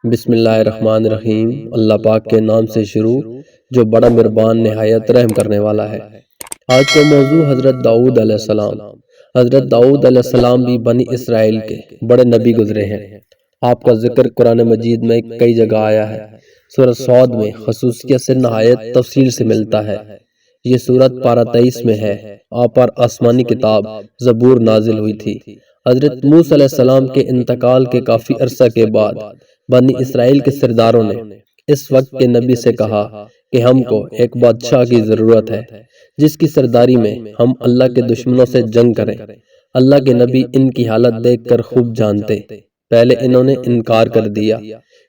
بسم اللہ الرحمن الرحیم۔ اللہ پاک کے نام سے شروع جو بڑا مہربان نہایت رحم کرنے والا ہے۔ آج کا موضوع حضرت داؤد علیہ السلام۔ حضرت داؤد علیہ السلام بھی بنی اسرائیل کے بڑے نبی گزرے ہیں۔ آپ کا ذکر قرآن مجید میں کئی جگہ آیا ہے۔ سورہ صاد میں خصوصیت سے نہایت تفصیل سے ملتا ہے۔ یہ سورت پارہ 23 میں ہے۔ آپ پر آسمانی کتاب زبور نازل ہوئی تھی۔ حضرت موسیٰ علیہ السلام کے انتقال کے کافی عرصہ کے بعد بنی اسرائیل کے سرداروں نے اس وقت کے نبی سے کہا کہ ہم کو ایک بادشاہ کی ضرورت ہے جس کی سرداری میں ہم اللہ کے دشمنوں سے جنگ کریں۔ اللہ کے نبی ان کی حالت دیکھ کر خوب جانتے۔ پہلے انہوں نے انکار کر دیا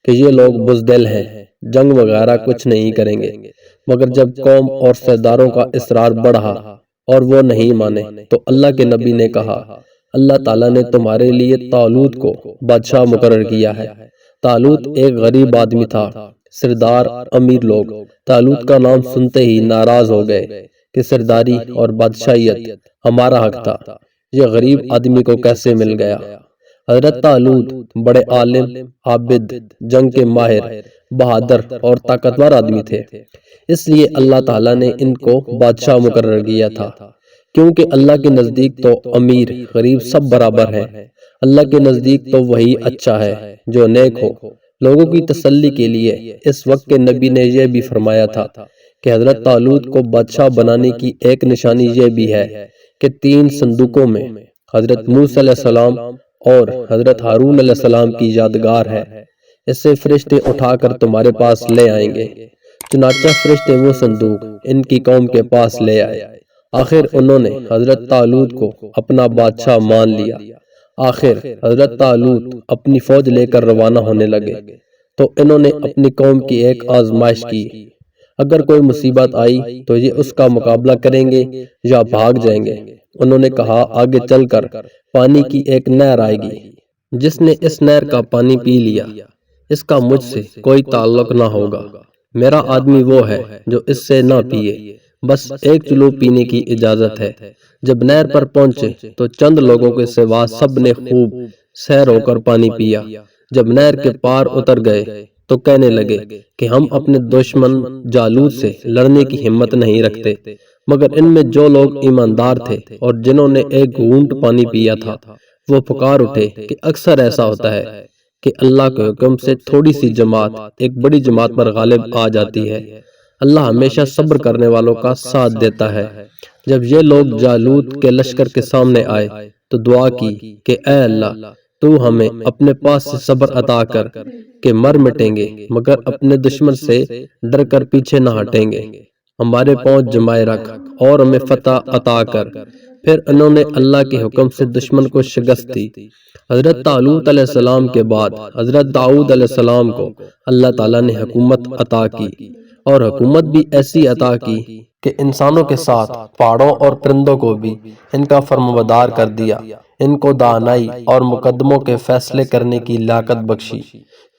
کہ یہ لوگ بزدل ہیں، جنگ وغیرہ کچھ نہیں کریں گے، مگر جب قوم اور سرداروں کا اصرار بڑھا اور وہ نہیں مانے تو اللہ کے نبی نے کہا اللہ تعالیٰ نے تمہارے لیے طالوت کو بادشاہ مقرر کیا ہے۔ طالوت ایک غریب آدمی تھا۔ سردار امیر لوگ طالوت کا نام سنتے ہی ناراض ہو گئے کہ سرداری اور بادشاہیت ہمارا حق تھا، یہ غریب آدمی کو کیسے مل گیا۔ حضرت طالوت بڑے عالم، عابد، جنگ کے ماہر، بہادر اور طاقتور آدمی تھے، اس لیے اللہ تعالیٰ نے ان کو بادشاہ مقرر کیا تھا، کیونکہ اللہ کے نزدیک تو امیر غریب سب برابر ہیں۔ اللہ کے نزدیک تو وہی اچھا ہے جو نیک ہو۔ لوگوں کی تسلی کے لیے اس وقت کے نبی نے یہ بھی فرمایا تھا کہ حضرت طالوت کو بادشاہ بنانے کی ایک نشانی یہ بھی ہے کہ 3 صندوقوں میں حضرت موسیٰ علیہ السلام اور حضرت ہارون علیہ السلام کی یادگار ہے، اسے فرشتے اٹھا کر تمہارے پاس لے آئیں گے۔ چنانچہ فرشتے وہ صندوق ان کی قوم کے پاس لے آئے۔ آخر انہوں نے حضرت طالوت کو اپنا بادشاہ مان لیا۔ آخر حضرت طالوت اپنی فوج لے کر روانہ ہونے لگے تو انہوں نے اپنی قوم کی ایک آزمائش کی۔ اگر کوئی مصیبت آئی تو یہ اس کا مقابلہ کریں گے یا بھاگ جائیں گے۔ انہوں نے کہا آگے چل کر پانی کی ایک نہر آئے گی، جس نے اس نہر کا پانی پی لیا اس کا مجھ سے کوئی تعلق نہ ہوگا، میرا آدمی وہ ہے جو اس سے نہ پیے، بس ایک چلو پینے کی اجازت ہے۔ جب نہر پر پہنچے تو چند لوگوں کے سوا سب نے خوب سیر ہو کر پانی پیا۔ جب نہر کے پار اتر گئے تو کہنے لگے کہ ہم اپنے دشمن جالوت سے لڑنے کی ہمت نہیں رکھتے، مگر ان میں جو لوگ ایماندار تھے اور جنہوں نے ایک گھونٹ پانی پیا تھا وہ پکار اٹھے کہ اکثر ایسا ہوتا ہے کہ اللہ کے حکم سے تھوڑی سی جماعت ایک بڑی جماعت پر غالب آ جاتی ہے۔ اللہ ہمیشہ صبر کرنے والوں کا ساتھ دیتا ہے۔ جب یہ لوگ جالوت کے لشکر کے سامنے آئے تو دعا کی کہ اے اللہ تو ہمیں اپنے پاس سے صبر عطا کر کہ مر مٹیں گے مگر اپنے دشمن سے ڈر کر پیچھے نہ ہٹیں گے، ہمارے پاؤں جمائے رکھ اور ہمیں فتح عطا کر۔ پھر انہوں نے اللہ کے حکم سے دشمن کو شکست دی۔ حضرت طالوت علیہ السلام کے بعد حضرت داؤد علیہ السلام کو اللہ تعالیٰ نے حکومت عطا کی، اور حکومت بھی ایسی عطا کی کہ انسانوں کے ساتھ پہاڑوں اور پرندوں کو بھی ان کا فرمانبردار کر دیا، ان کو دانائی اور مقدموں کے فیصلے کرنے کی لیاقت بخشی۔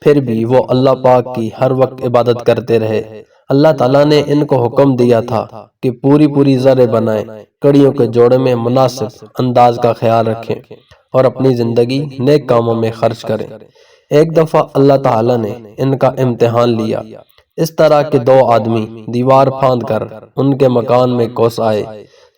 پھر بھی وہ اللہ پاک کی ہر وقت عبادت کرتے رہے۔ اللہ تعالیٰ نے ان کو حکم دیا تھا کہ پوری زرعیں بنائیں، کڑیوں کے جوڑے میں مناسب انداز کا خیال رکھیں اور اپنی زندگی نیک کاموں میں خرچ کریں۔ ایک دفعہ اللہ تعالیٰ نے ان کا امتحان لیا، اس طرح کہ 2 آدمی دیوار پھاند کر ان کے مکان میں گھس آئے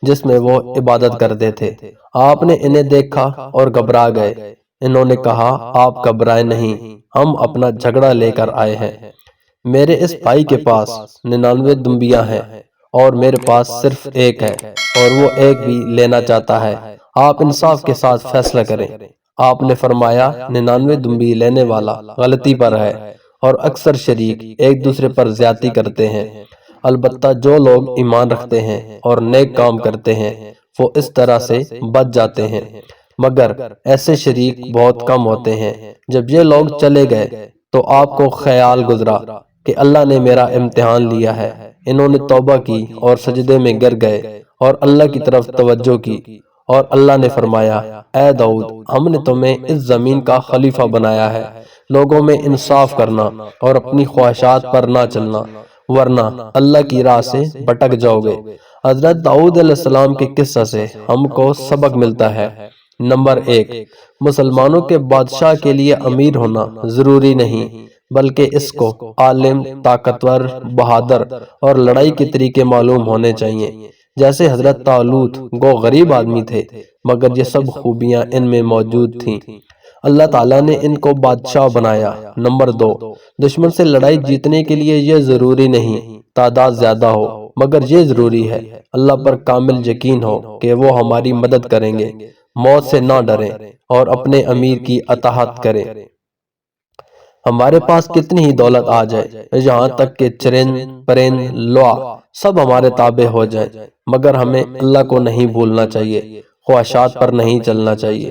جس میں وہ عبادت کرتے تھے۔ آپ نے انہیں دیکھا اور گھبرا گئے۔ انہوں نے کہا آپ گھبرائے نہیں، ہم اپنا جھگڑا لے کر آئے ہیں۔ میرے اس بھائی کے پاس 99 دمبیاں ہیں اور میرے پاس صرف ایک ہے، اور وہ ایک بھی لینا چاہتا ہے۔ آپ انصاف کے ساتھ فیصلہ کریں۔ آپ نے فرمایا 99 دمبی لینے والا غلطی پر ہے، اور اکثر شریک ایک دوسرے پر زیادتی کرتے ہیں۔ البتہ جو لوگ ایمان رکھتے ہیں اور نیک کام کرتے ہیں وہ اس طرح سے بچ جاتے ہیں، مگر ایسے شریک بہت کم ہوتے ہیں۔ جب یہ لوگ چلے گئے تو آپ کو خیال گزرا کہ اللہ نے میرا امتحان لیا ہے۔ انہوں نے توبہ کی اور سجدے میں گر گئے اور اللہ کی طرف توجہ کی، اور اللہ نے فرمایا اے داؤد ہم نے تمہیں اس زمین کا خلیفہ بنایا ہے، لوگوں میں انصاف کرنا اور اپنی خواہشات پر نہ چلنا، ورنہ اللہ کی راہ سے بھٹک جاؤ گے۔ حضرت داؤد علیہ السلام کے قصہ سے ہم کو سبق ملتا ہے۔ نمبر 1، مسلمانوں کے بادشاہ کے لیے امیر ہونا ضروری نہیں، بلکہ اس کو عالم، طاقتور، بہادر اور لڑائی کے طریقے معلوم ہونے چاہیے۔ جیسے حضرت طالوت گو غریب آدمی تھے مگر یہ سب خوبیاں ان میں موجود تھیں۔ اللہ تعالیٰ نے ان کو بادشاہ بنایا۔ نمبر 2، دشمن سے لڑائی جیتنے کے لیے یہ ضروری نہیں تعداد زیادہ ہو، مگر یہ ضروری ہے اللہ پر کامل یقین ہو کہ وہ ہماری مدد کریں گے۔ موت سے نہ ڈریں اور اپنے امیر کی اطاعت کریں۔ ہمارے پاس کتنی ہی دولت آ جائے، یہاں تک کہ چرند، پرند، لوا سب ہمارے تابع ہو جائیں، مگر ہمیں اللہ کو نہیں بھولنا چاہیے، خواہشات پر نہیں چلنا چاہیے،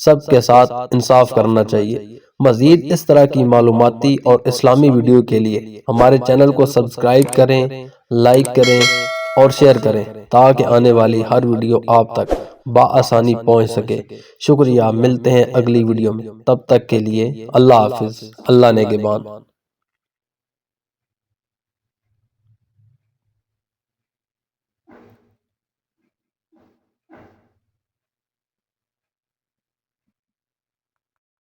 سب کے ساتھ انصاف کرنا چاہیے۔ مزید اس طرح کی معلوماتی اور اسلامی ویڈیو کے لیے ہمارے چینل کو سبسکرائب کریں، لائک کریں اور شیئر کریں تاکہ آنے والی ہر ویڈیو آپ تک بآسانی پہنچ سکے۔ شکریہ، ملتے ہیں اگلی ویڈیو میں، تب تک کے لیے اللہ حافظ، اللہ نگہبان۔